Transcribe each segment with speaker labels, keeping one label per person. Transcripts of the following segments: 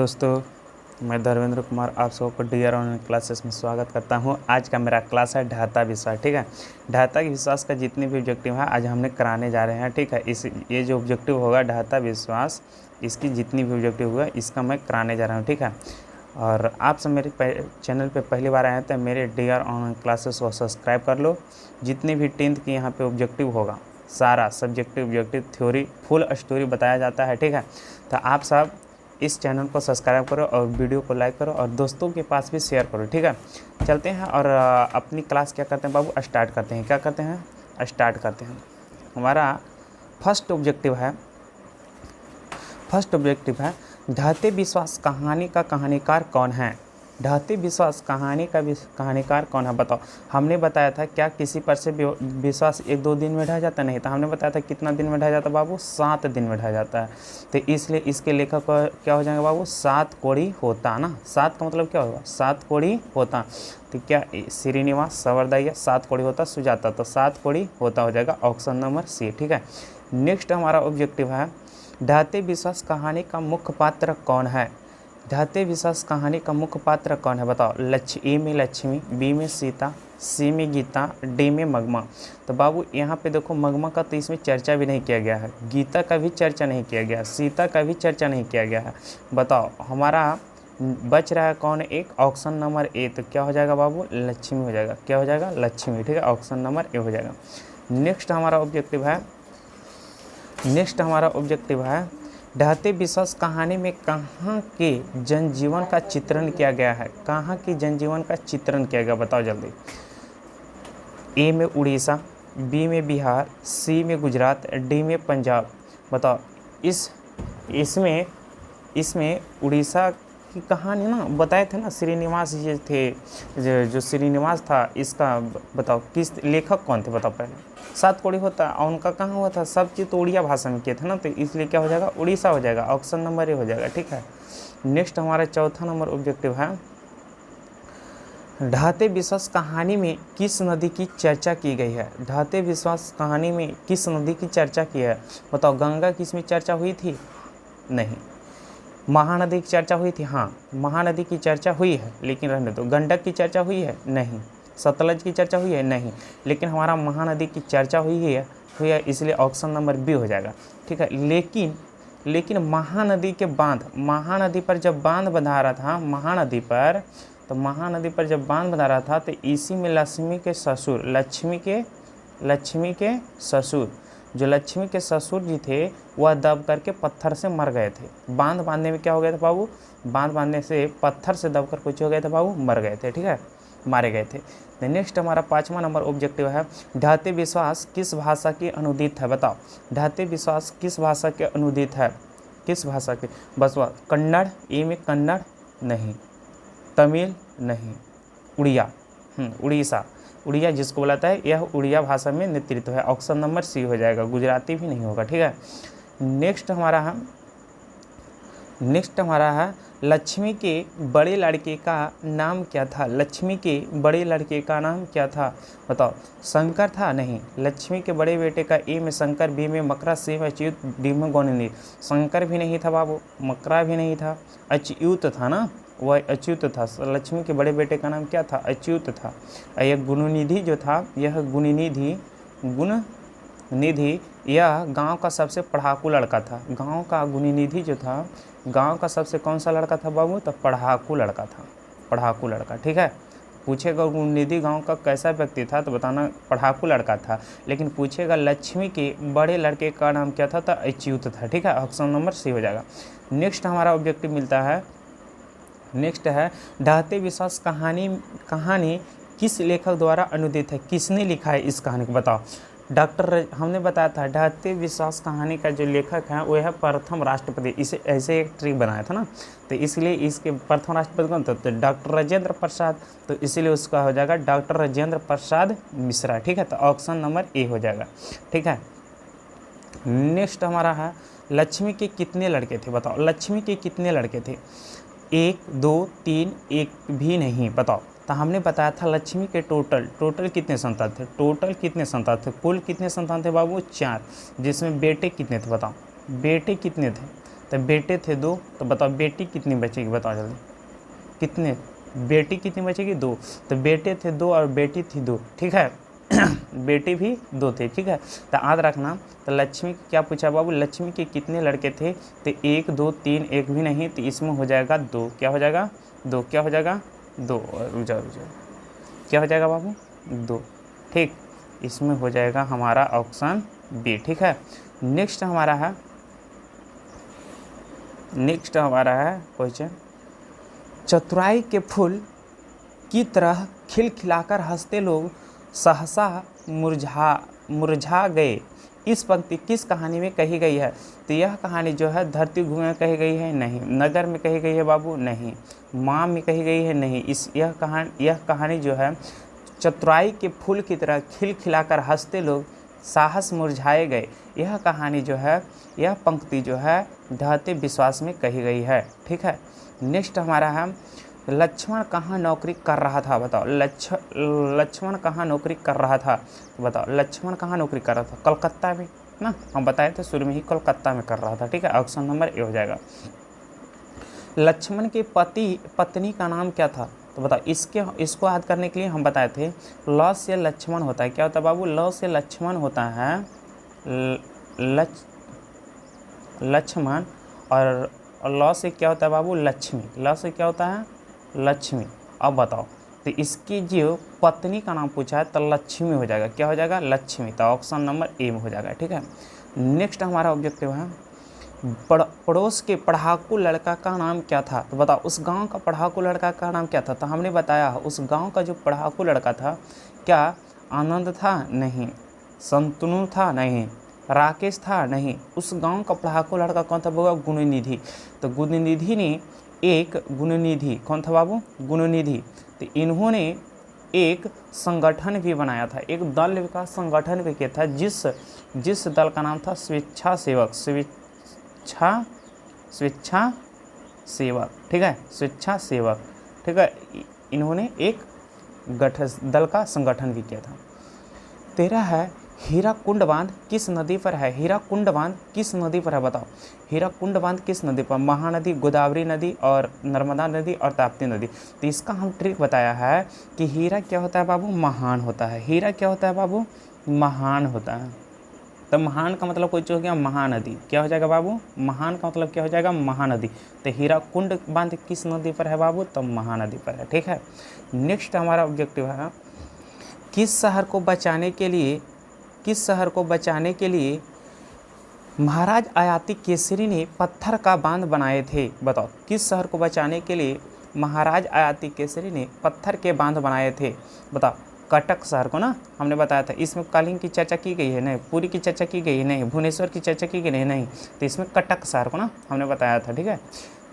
Speaker 1: दोस्तों, मैं धर्मेंद्र कुमार आप सबको डीआर ऑनलाइन क्लासेस में स्वागत करता हूं। आज का मेरा क्लास है ढाता विश्वास। ठीक है, ढाता विश्वास का जितने भी ऑब्जेक्टिव है आज हमने कराने जा रहे हैं। ठीक है, ये जो ऑब्जेक्टिव होगा ढाता विश्वास, इसकी जितनी भी ऑब्जेक्टिव हुआ इसका मैं कराने जा रहा हूँ। ठीक है, और आप सब मेरे चैनल पे पहली बार आए हैं तो मेरे डीआर ऑनलाइन क्लासेस को सब्सक्राइब कर लो। जितनी भी 10th की यहाँ पे ऑब्जेक्टिव होगा सारा subjective objective theory full story बताया जाता है। ठीक है, तो आप सब इस चैनल को सब्सक्राइब करो और वीडियो को लाइक करो और दोस्तों के पास भी शेयर करो। ठीक है, चलते हैं और अपनी क्लास क्या करते हैं बाबू, स्टार्ट करते हैं। क्या करते हैं, स्टार्ट करते हैं। हमारा फर्स्ट ऑब्जेक्टिव है ढाते विश्वास कहानी का कहानीकार कौन है। ढाते विश्वास कहानी का कहानीकार कौन है बताओ। हमने बताया था क्या किसी पर से विश्वास 1-2 दिन में ढह जाता नहीं था। हमने बताया था कितना दिन में ढह जाता बाबू, 7 दिन में ढह जाता है। तो इसलिए इसके लेखक क्या हो जाएगा बाबू, 7 कोड़ी होता ना। 7 का मतलब क्या होगा, 7 कोड़ी होता। तो क्या श्रीनिवास सवरदैया 7 कोड़ी होता, सुजाता तो 7 कोड़ी होता हो जाएगा, ऑप्शन नंबर सी। ठीक है, नेक्स्ट हमारा ऑब्जेक्टिव है ढाते विश्वास कहानी का मुख्य पात्र कौन है। ढाते विश्वास कहानी का मुख्य पात्र कौन है बताओ। ए में लक्ष्मी, बी में सीता, सी में गीता, डी में मगमा। तो बाबू यहाँ पे देखो मगमा का तो इसमें चर्चा भी नहीं किया गया है, गीता का भी चर्चा नहीं किया गया, सीता का भी चर्चा नहीं किया गया है। बताओ हमारा बच रहा है कौन, एक ऑप्शन नंबर ए। तो क्या हो जाएगा बाबू, लक्ष्मी हो जाएगा। क्या हो जाएगा, लक्ष्मी। ठीक है, ऑप्शन नंबर ए हो जाएगा। नेक्स्ट हमारा ऑब्जेक्टिव है ढाते विश्वास कहानी में कहाँ के जनजीवन का चित्रण किया गया है। कहाँ के जनजीवन का चित्रण किया गया बताओ जल्दी। ए में उड़ीसा, बी में बिहार, सी में गुजरात, डी में पंजाब। बताओ इसमें उड़ीसा की कहानी ना बताए थे ना, श्रीनिवास ये थे जो श्रीनिवास था इसका। बताओ किस लेखक कौन थे बताओ पहले। 7 कोड़ी होता और उनका कहाँ हुआ था, सब चीज़ तो उड़िया भाषा में किए थे ना, तो इसलिए क्या हो जाएगा, उड़ीसा हो जाएगा, ऑप्शन नंबर ए हो जाएगा। ठीक है, नेक्स्ट हमारा चौथा नंबर ऑब्जेक्टिव है ढाते विश्वास कहानी में किस नदी की चर्चा की गई है। ढाते विश्वास कहानी में किस नदी की चर्चा की है बताओ। गंगा की इसमें चर्चा हुई थी नहीं। महानदी की चर्चा हुई थी, हाँ महानदी की चर्चा हुई है, लेकिन रहने दो। गंडक की चर्चा हुई है नहीं। सतलज की चर्चा हुई है नहीं, लेकिन हमारा महानदी की चर्चा हुई है, इसलिए ऑप्शन नंबर बी हो जाएगा। ठीक है, लेकिन महानदी के बांध, महानदी पर जब बांध बंधा रहा था, महानदी पर जब बांध बंधा रहा था तो इसी में लक्ष्मी के ससुर जी थे वह दब करके पत्थर से मर गए थे। बांध बांधने में क्या हो गया था बाबू, बांध बांधने से पत्थर से दबकर कुछ हो गया था बाबू, मर गए थे। ठीक है, मारे गए थे। नेक्स्ट हमारा 5वां नंबर ऑब्जेक्टिव है ढाते विश्वास किस भाषा के अनुदित है बताओ। ढाते विश्वास किस भाषा के अनुदित है, किस भाषा के। बस कन्नड़, ए में कन्नड़ नहीं, तमिल नहीं, उड़िया जिसको बोलाता है यह उड़िया भाषा में नेतृत्व है, ऑप्शन नंबर सी हो जाएगा। गुजराती भी नहीं होगा। ठीक है, नेक्स्ट हमारा है लक्ष्मी के बड़े लड़के का नाम क्या था। लक्ष्मी के बड़े लड़के का नाम क्या था बताओ। शंकर था नहीं। लक्ष्मी के बड़े बेटे का ए में शंकर, बी में मकरा, सी में अच्युत, डी में गौननी। शंकर भी नहीं था बाबू, मकरा भी नहीं था, अच्युत था ना, वह अच्युत था। लक्ष्मी के बड़े बेटे का नाम क्या था, अच्युत था। यह गुणनिधि जो था, यह गुणनिधि यह गांव का सबसे पढ़ाकू लड़का था। गांव का गुणनिधि जो था, गांव का सबसे कौन सा लड़का था बाबू, तो पढ़ाकू लड़का था, पढ़ाकू लड़का। ठीक है, पूछेगा गुणनिधि गांव का कैसा व्यक्ति था तो बताना पढ़ाकू लड़का था। लेकिन पूछेगा लक्ष्मी के बड़े लड़के का नाम क्या था तो अच्युत था। ठीक है, ऑप्शन नंबर सी हो जाएगा। नेक्स्ट हमारा ऑब्जेक्टिव मिलता है, नेक्स्ट है ढाते विश्वास कहानी किस लेखक द्वारा अनुदित है। किसने लिखा है इस कहानी को बताओ। हमने बताया था ढाते विश्वास कहानी का जो लेखक है वो है प्रथम राष्ट्रपति। इसे ऐसे एक ट्रिक बनाया था ना, तो इसलिए इसके प्रथम राष्ट्रपति कौन था, तो डॉक्टर राजेंद्र प्रसाद। तो इसीलिए उसका हो जाएगा डॉक्टर राजेंद्र प्रसाद मिश्रा। ठीक है, तो ऑप्शन नंबर ए हो जाएगा। ठीक है, नेक्स्ट हमारा है लक्ष्मी के कितने लड़के थे बताओ। लक्ष्मी के कितने लड़के थे, 1, 2, 3, एक भी नहीं बताओ। तो हमने बताया था लक्ष्मी के टोटल कितने संतान थे, कुल कितने संतान थे बाबू, 4। जिसमें बेटे कितने थे बताओ, बेटे कितने थे तो बेटे थे 2, तो बताओ बेटी कितनी बचेगी, बताओ जल्दी, कितने, बेटी कितनी बचेगी 2, तो बेटे थे 2 और बेटी थी 2, ठीक है। बेटी भी 2 थे, ठीक है। तो याद रखना, तो लक्ष्मी क्या पूछा बाबू, लक्ष्मी के कितने लड़के थे, तो 1 2 3, एक भी नहीं, तो इसमें हो जाएगा 2, क्या हो जाएगा 2, क्या हो जाएगा 2, और रुझा क्या हो जाएगा बाबू 2, ठीक। इसमें हो जाएगा हमारा ऑप्शन बी, ठीक है। नेक्स्ट हमारा है क्वेश्चन, चतुराई के फूल की तरह खिलखिलाकर हंसते लोग सहसा मुरझा गए, इस पंक्ति किस कहानी में कही गई है। तो यह कहानी जो है धरती घूमे में कही गई है, नहीं। नगर में कही गई है बाबू, नहीं। माँ में कही गई है, नहीं। यह कहानी जो है, चतुराई के फूल की तरह खिलखिलाकर हंसते लोग साहस मुरझाए गए, यह कहानी जो है, यह पंक्ति जो है ढहते विश्वास में कही गई है, ठीक है। नेक्स्ट हमारा है, लक्ष्मण कहाँ नौकरी कर रहा था, बताओ। लक्ष्मण कहाँ नौकरी कर रहा था, बताओ। लक्ष्मण कहाँ नौकरी कर रहा था, कलकत्ता में ना, हम बताए थे शुरू में ही कलकत्ता में कर रहा था, ठीक है। ऑप्शन नंबर ए हो जाएगा। लक्ष्मण के पत्नी का नाम क्या था, तो बताओ। इसको याद करने के लिए हम बताए थे, ल से लक्ष्मण होता है, क्या होता है बाबू, ल से लक्ष्मण होता है लक्ष्मण, और ल से क्या होता है बाबू, लक्ष्मी। ल से क्या होता है, लक्ष्मी। अब बताओ, तो इसकी जो पत्नी का नाम पूछा है, तो लक्ष्मी हो जाएगा, क्या हो जाएगा, लक्ष्मी। तो ऑप्शन नंबर ए में हो जाएगा, ठीक है। नेक्स्ट हमारा ऑब्जेक्टिव है, पड़ोस के पढ़ाकू लड़का का नाम क्या था, तो बताओ। उस गांव का पढ़ाकू लड़का का नाम क्या था, तो हमने बताया उस गांव का जो पढ़ाकू लड़का था, क्या आनंद था, नहीं। संतनु था, नहीं। राकेश था, नहीं। उस गांव का पढ़ाकू लड़का कौन था बाबू, गुणनिधि। तो गुणनिधि कौन था बाबू, गुणनिधि। तो इन्होंने एक संगठन भी बनाया था, एक दल का संगठन भी किया था, जिस दल का नाम था स्वेच्छा सेवक, ठीक है, स्वेच्छा सेवक, ठीक है। इन्होंने एक दल का संगठन भी किया था। 13 है, हीराकुंड बांध किस नदी पर है, हीराकुंड बांध किस नदी पर है, बताओ। हीराकुंड बांध किस नदी पर, महानदी, गोदावरी नदी और नर्मदा नदी और ताप्ती नदी। तो इसका हम ट्रिक बताया है कि हीरा क्या होता है बाबू, महान होता है। हीरा क्या होता है बाबू, महान होता है। तो महान का मतलब कोई हो गया महानदी, क्या हो जाएगा बाबू, महान का मतलब क्या हो जाएगा, महानदी। तो हीराकुंड बांध किस नदी पर है बाबू, तो महानदी पर है, ठीक है। नेक्स्ट हमारा ऑब्जेक्टिव है, किस शहर को बचाने के लिए महाराज आयाती केसरी ने पत्थर का बांध बनाए थे, बताओ। किस शहर को बचाने के लिए महाराज आयाती केसरी ने पत्थर के बांध बनाए थे, बताओ। कटक शहर को ना, हमने बताया था। इसमें कालिंग की चर्चा की गई है, नहीं। पुरी की चर्चा की गई है, नहीं। भुवनेश्वर की चर्चा की गई है, नहीं। तो इसमें कटक शहर को ना हमने बताया था, ठीक है।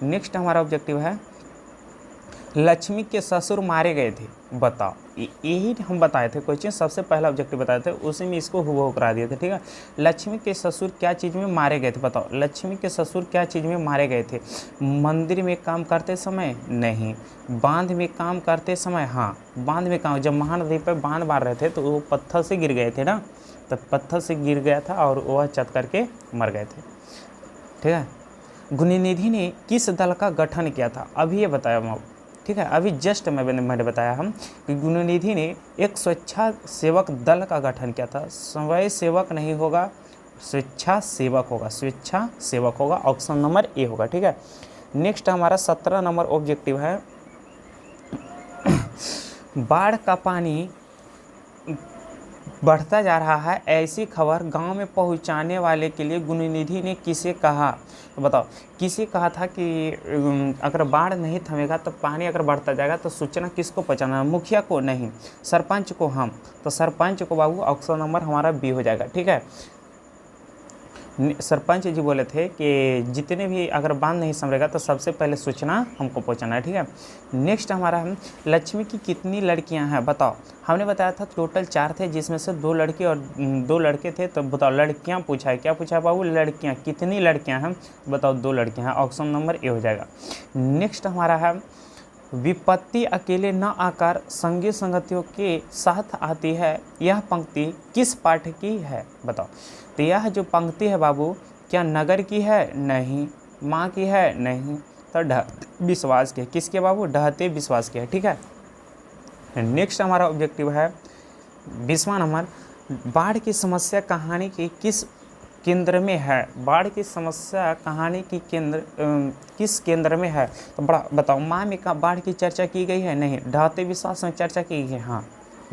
Speaker 1: नेक्स्ट हमारा ऑब्जेक्टिव है, लक्ष्मी के ससुर मारे गए थे, बताओ। यही हम बताए थे क्वेश्चन, सबसे पहला ऑब्जेक्टिव बताए थे, उसी में इसको हुबहू करा दिए थे, ठीक है। लक्ष्मी के ससुर क्या चीज़ में मारे गए थे, बताओ। लक्ष्मी के ससुर क्या चीज़ में मारे गए थे, मंदिर में काम करते समय, नहीं। बांध में काम करते समय, हाँ। बांध में काम, जब महानदी पर बांध मार रहे थे तो वो पत्थर से गिर गए थे ना, तो पत्थर से गिर गया था और वह चत करके मर गए थे, ठीक है। गुणनिधि ने किस दल का गठन किया था, अभी ये बताया मैं, ठीक है। अभी जस्ट मैंने बताया हम कि गुणनिधि ने एक स्वेच्छा सेवक दल का गठन किया था। स्वयं सेवक नहीं होगा, स्वेच्छा सेवक होगा। ऑप्शन नंबर ए होगा, ठीक है। नेक्स्ट हमारा 17 नंबर ऑब्जेक्टिव है, बाढ़ का पानी बढ़ता जा रहा है, ऐसी खबर गांव में पहुंचाने वाले के लिए गुणनिधि ने किसे कहा, तो बताओ। किसे कहा था कि अगर बाढ़ नहीं थमेगा तो पानी अगर बढ़ता जाएगा तो सूचना किसको पहुंचाना, मुखिया को, नहीं। सरपंच को, हम। तो सरपंच को बाबू, ऑप्शन नंबर हमारा बी हो जाएगा, ठीक है। सरपंच जी बोले थे कि जितने भी अगर बांध नहीं संभलेगा तो सबसे पहले सूचना हमको पहुंचाना है, ठीक है। नेक्स्ट हमारा है, लक्ष्मी की कितनी लड़कियां हैं, बताओ। हमने बताया था टोटल 4 थे, जिसमें से 2 लड़की और 2 लड़के थे। तो बताओ, लड़कियां पूछा है, क्या पूछा है बाबू, लड़कियां, कितनी लड़कियां हैं, बताओ। 2 लड़कियां हैं, ऑप्शन नंबर ए हो जाएगा। नेक्स्ट हमारा है, विपत्ति अकेले न आकर संगी संगतियों के साथ आती है, यह पंक्ति किस पाठ की है, बताओ। तो यह जो पंक्ति है बाबू, क्या नगर की है, नहीं। माँ की है नहीं, तो ढहते विश्वास की है। किसके बाबू? ढहते विश्वास की है। ठीक है, नेक्स्ट हमारा ऑब्जेक्टिव है 20वां नंबर, बाढ़ की समस्या कहानी की किस केंद्र में है? बाढ़ की समस्या कहानी की किस केंद्र में है? तो बड़ा बताओ, माँ में का बाढ़ की चर्चा की गई है? नहीं। ढहते विश्वास में चर्चा की गई है? हाँ।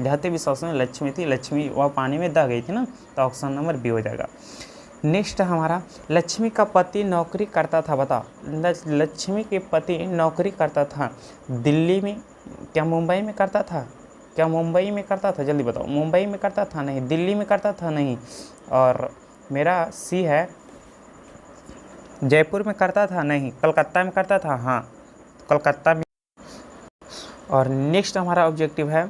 Speaker 1: ढहते विश्वास में लक्ष्मी थी, लक्ष्मी वह पानी में दह गई थी ना, तो ऑप्शन नंबर बी हो जाएगा। नेक्स्ट हमारा, लक्ष्मी का पति नौकरी करता था, बताओ। लक्ष्मी के पति नौकरी करता था दिल्ली में, क्या मुंबई में करता था? क्या मुंबई में करता था? जल्दी बताओ, मुंबई में करता था? नहीं। दिल्ली में करता था? नहीं। और मेरा सी है, जयपुर में करता था? नहीं। कलकत्ता में करता था? हाँ, कलकत्ता में। और नेक्स्ट हमारा ऑब्जेक्टिव है,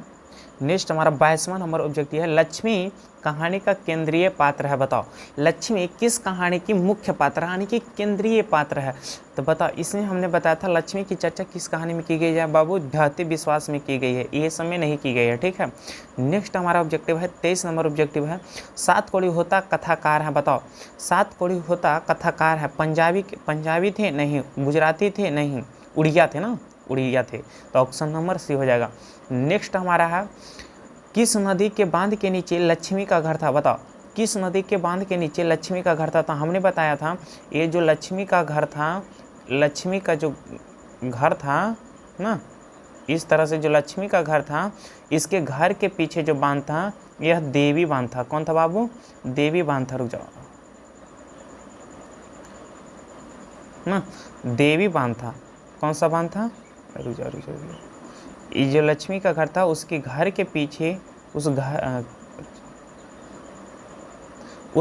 Speaker 1: नेक्स्ट हमारा 22वां नंबर ऑब्जेक्टिव है, लक्ष्मी कहानी का केंद्रीय पात्र है, बताओ। लक्ष्मी किस कहानी की मुख्य पात्र यानी कि केंद्रीय पात्र है? तो बताओ, इसमें हमने बताया था लक्ष्मी की चर्चा किस कहानी में की गई है बाबू? ढहते विश्वास में की गई है, ये समय नहीं की गई है। ठीक है, नेक्स्ट हमारा ऑब्जेक्टिव है 23 नंबर ऑब्जेक्टिव है, सात कोड़ी होता कथाकार है, बताओ। सात कोड़ी होता कथाकार है, पंजाबी थे? नहीं। गुजराती थे? नहीं। उड़िया थे ना, उड़िया थे, तो ऑप्शन नंबर सी हो जाएगा। नेक्स्ट हमारा है, किस नदी के बांध के नीचे लक्ष्मी का घर था? बताओ, किस नदी के बांध के नीचे लक्ष्मी का घर था? तो हमने बताया था ये जो लक्ष्मी का घर था, लक्ष्मी का जो घर था ना, इस तरह से जो लक्ष्मी का घर था, इसके घर के पीछे जो बांध था यह देवी बांध था। कौन था बाबू? देवी बांध था। रुक जाओ ना, देवी बांध था। कौन सा बांध था? रुक जाओ, ये जो लक्ष्मी का घर था उसके घर के पीछे, उस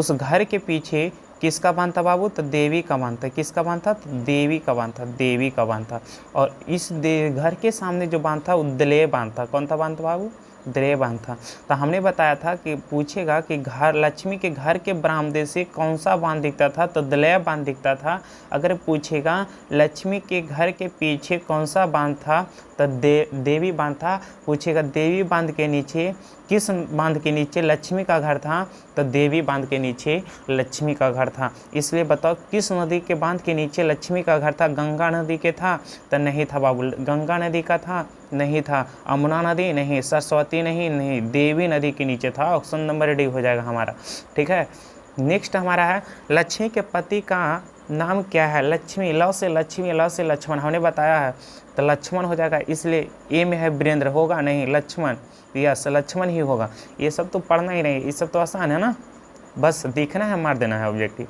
Speaker 1: घर के पीछे किसका बांध था बाबू? तो देवी का बांध था। किसका बांध था? तो देवी का बांध था, देवी का बांध था। और इस घर के सामने जो बांध था वो दलेय बांध था। कौन था बांध बाबू? दलेय बांध था। तो हमने बताया था कि पूछेगा कि घर, लक्ष्मी के घर के बरामदे से कौन सा बांध दिखता था? तो दलेय बांध दिखता था। अगर पूछेगा लक्ष्मी के घर के पीछे कौन सा बांध था? तो देवी बांध था। पूछेगा देवी बांध के नीचे, किस बांध के नीचे लक्ष्मी का घर था? तो देवी बांध के नीचे लक्ष्मी का घर था। इसलिए बताओ, किस नदी के बांध के नीचे लक्ष्मी का घर था? गंगा नदी के था? तो नहीं था बाबू। गंगा नदी का था? नहीं था। अमुना नदी? नहीं। सरस्वती? नहीं। देवी नदी के नीचे था। ऑप्शन नंबर डी हो जाएगा हमारा। ठीक है, नेक्स्ट हमारा है, लक्ष्मी के पति का नाम क्या है? लक्ष्मी, ल से लक्ष्मी, ल से लक्ष्मण, हमने बताया है, तो लक्ष्मण हो जाएगा। इसलिए ए में है वीरेंद्र, होगा नहीं, लक्ष्मण, यस लक्ष्मण ही होगा। ये सब तो पढ़ना ही नहीं, ये सब तो आसान है ना, बस दिखना है, मार देना है ऑब्जेक्टिव।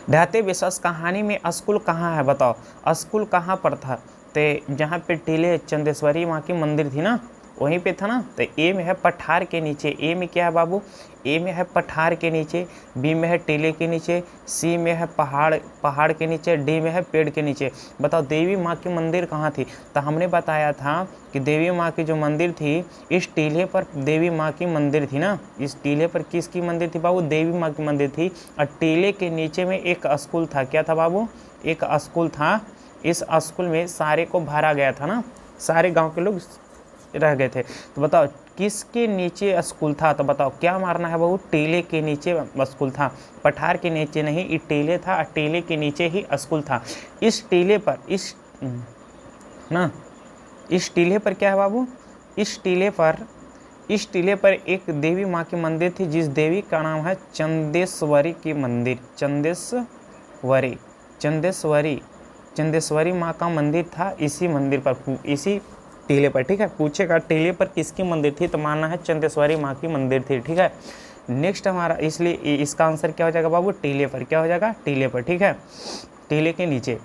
Speaker 1: ढहते विश्वास कहानी में स्कूल कहाँ है? बताओ, स्कूल कहाँ पर था? तो जहाँ पे टीले चंदेश्वरी माँ की मंदिर थी ना, वहीं पे था ना। तो ए में है पठार के नीचे। ए में क्या है बाबू? ए में है पठार के नीचे, बी में है टीले के नीचे, सी में है पहाड़ के नीचे, डी में है पेड़ के नीचे। बताओ देवी माँ की मंदिर कहाँ थी? तो हमने बताया था कि देवी माँ की जो मंदिर थी, इस टीले पर देवी माँ की मंदिर थी ना। इस टीले पर किसकी मंदिर थी बाबू? देवी माँ की मंदिर थी। और टीले के नीचे में एक स्कूल था। क्या था बाबू? एक स्कूल था। इस स्कूल में सारे को भरा गया था ना, सारे गाँव के लोग रह गए थे। तो बताओ किसके नीचे स्कूल था? तो बताओ क्या मारना है बाबू? टीले के नीचे स्कूल था, पठार के नीचे नहीं, ये टीले था, टीले के नीचे ही स्कूल था। इस टीले पर इस टीले पर क्या है बाबू? इस टीले पर एक देवी माँ की मंदिर थी, जिस देवी का नाम है चंदेश्वरी की मंदिर। चंदेश्वरी माँ का मंदिर था इसी मंदिर पर, इसी टीले पर। ठीक है, पूछेगा टीले पर किसकी मंदिर थी? तो मानना है चंदेश्वरी माँ की मंदिर थी। ठीक है, नेक्स्ट हमारा, इसलिए इसका आंसर क्या हो जाएगा बाबू? टीले पर। क्या हो जाएगा? टीले पर। ठीक है, टीले के नीचे।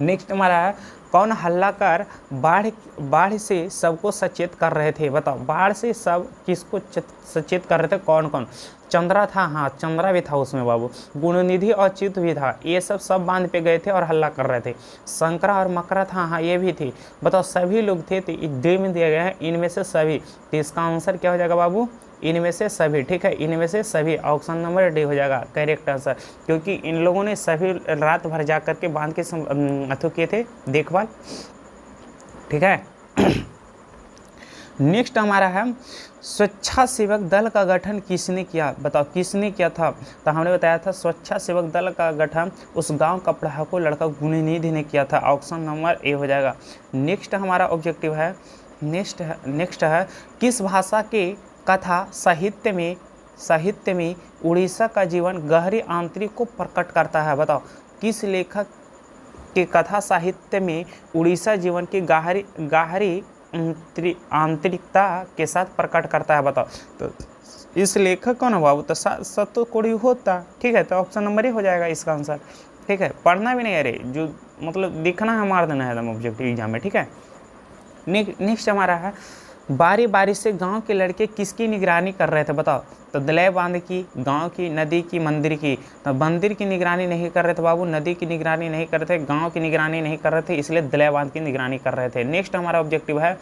Speaker 1: नेक्स्ट हमारा है, कौन हल्ला कर बाढ़ से सबको सचेत कर रहे थे? बताओ, बाढ़ से सब किसको सचेत कर रहे थे? कौन कौन? चंद्रा था, हाँ चंद्रा भी था उसमें बाबू। गुणनिधि और चित्त भी था, ये सब बांध पे गए थे और हल्ला कर रहे थे। शंकरा और मकरा था, हाँ ये भी थी। बताओ सभी लोग थे, तो डी में दिया गया है इनमें से सभी। तो इसका आंसर क्या हो जाएगा बाबू? इनमें से सभी। ठीक है, इनमें से सभी, ऑप्शन नंबर डी हो जाएगा करेक्ट आंसर, क्योंकि इन लोगों ने सभी रात भर जा करके बांध के अथो किए थे देखभाल। ठीक है, नेक्स्ट हमारा है स्वच्छासेवक दल का गठन किसने किया, बताओ किसने किया था। तो हमने बताया था स्वच्छासेवक दल का गठन उस गांव का पढ़ाकू लड़का गुणनिधि ने किया था। ऑप्शन नंबर ए हो जाएगा। नेक्स्ट हमारा ऑब्जेक्टिव है, नेक्स्ट है किस भाषा के कथा साहित्य में उड़ीसा का जीवन गहरी आंतरिक को प्रकट करता है। बताओ किस लेखक के कथा साहित्य में उड़ीसा जीवन की गहरी आंतरिकता के साथ प्रकट करता है। बताओ तो इस लेखक कौन है बाबू, तो सतोकुड़ी होता। ठीक है, तो ऑप्शन नंबर ही हो जाएगा इसका आंसर। ठीक है, पढ़ना भी नहीं, अरे जो मतलब दिखना है मार देना है एकदम ऑब्जेक्टिव एग्जाम में। ठीक है, नेक्स्ट हमारा है बारी बारी से गांव के लड़के किसकी निगरानी कर रहे थे। बताओ तो दलय बांध की, गांव की, नदी की, मंदिर की। तो मंदिर की निगरानी नहीं कर रहे थे बाबू, नदी की निगरानी नहीं कर रहे थे, गांव की निगरानी नहीं कर रहे थे, इसलिए दलय बांध की निगरानी कर रहे थे। नेक्स्ट हमारा ऑब्जेक्टिव है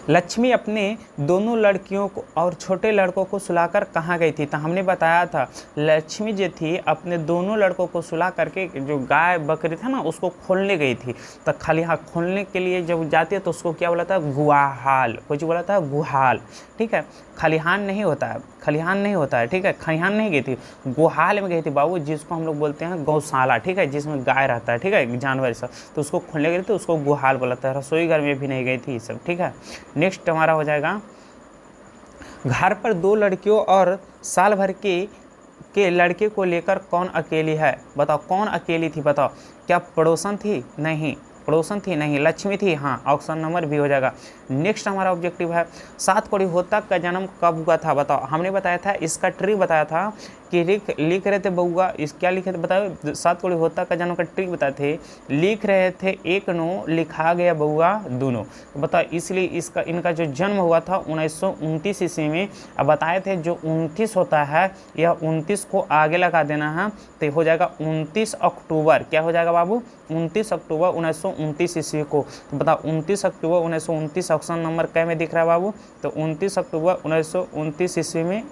Speaker 1: लक्ष्मी अपने दोनों लड़कियों को और छोटे लड़कों को सुलाकर कहाँ गई थी। तो हमने बताया था लक्ष्मी जो थी अपने दोनों लड़कों को सुला करके जो गाय बकरी था ना उसको खोलने गई थी। तो खाली हाँ खोलने के लिए जब जाती है तो उसको क्या बोला था, गुहाल, कुछ बोला था गुहाल। ठीक है, खलिहान नहीं होता है, खलिहान नहीं होता है। ठीक है, खलिहान नहीं गई थी, गुहाल में गई थी बाबू, जिसको हम लोग बोलते हैं गौशाला। ठीक है, जिसमें गाय रहता है, ठीक है, जानवर सब, तो उसको खोलने गई थी, उसको गुहाल बोला था। रसोई घर में भी नहीं गई थी ये सब। ठीक है, नेक्स्ट हमारा हो जाएगा घर पर दो लड़कियों और साल भर के लड़के को लेकर कौन अकेली है। बताओ कौन अकेली थी। बताओ क्या पड़ोसन थी, नहीं पड़ोसन थी, नहीं लक्ष्मी थी, हाँ ऑप्शन नंबर बी हो जाएगा। नेक्स्ट हमारा ऑब्जेक्टिव है सात कोड़ी होता का जन्म कब हुआ था। बताओ हमने बताया था इसका ट्रिक बताया था कि लिख रहे थे बउआ, इस क्या लिखे थे बताओ, सात कोड़ी होता का जन्म का ट्रिक बताए थे, लिख रहे थे एक नो लिखा गया बउआ दोनों। बताओ इसलिए इसका इनका जो जन्म हुआ था 1929 ईस्वी में। अब बताए थे जो 29 होता है यह 29 को आगे लगा देना है तो हो जाएगा 29 अक्टूबर। क्या हो जाएगा बाबू, 29 अक्टूबर 1929 ईस्वी को। तो बताओ 29 अक्टूबर 1929 ऑप्शन नंबर कै में दिख रहा है बाबू, तो 29 अक्टूबर 1929 ईस्वी में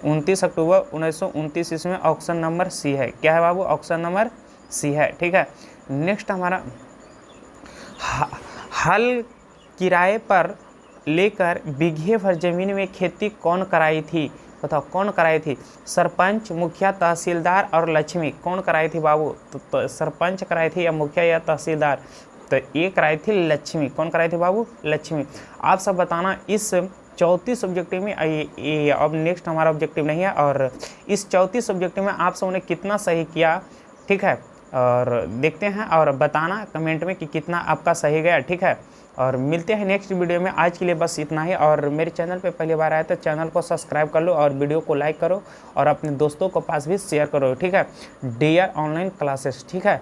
Speaker 1: 29 अक्टूबर 1929 ईस्वी में ऑप्शन नंबर सी है। क्या है बाबू, ऑप्शन नंबर सी है। ठीक है, नेक्स्ट हमारा हल किराए पर लेकर बीघे भर जमीन में खेती कौन कराई थी। बताओ कौन कराई थी, सरपंच, मुखिया, तहसीलदार और लक्ष्मी। कौन कराई थी बाबू, तो सरपंच कराई थी या मुखिया या तहसीलदार, तो ये कराई थी लक्ष्मी। कौन कराई थी बाबू, लक्ष्मी। आप सब बताना इस 34 ऑब्जेक्टिव में अब नेक्स्ट हमारा ऑब्जेक्टिव नहीं है, और इस 34 ऑब्जेक्टिव में आप सबने कितना सही किया। ठीक है, और देखते हैं और बताना कमेंट में कि कितना आपका सही गया। ठीक है, और मिलते हैं नेक्स्ट वीडियो में। आज के लिए बस इतना ही, और मेरे चैनल पे पहली बार आए तो चैनल को सब्सक्राइब कर लो और वीडियो को लाइक करो और अपने दोस्तों को पास भी शेयर करो। ठीक है, डियर ऑनलाइन क्लासेस। ठीक है।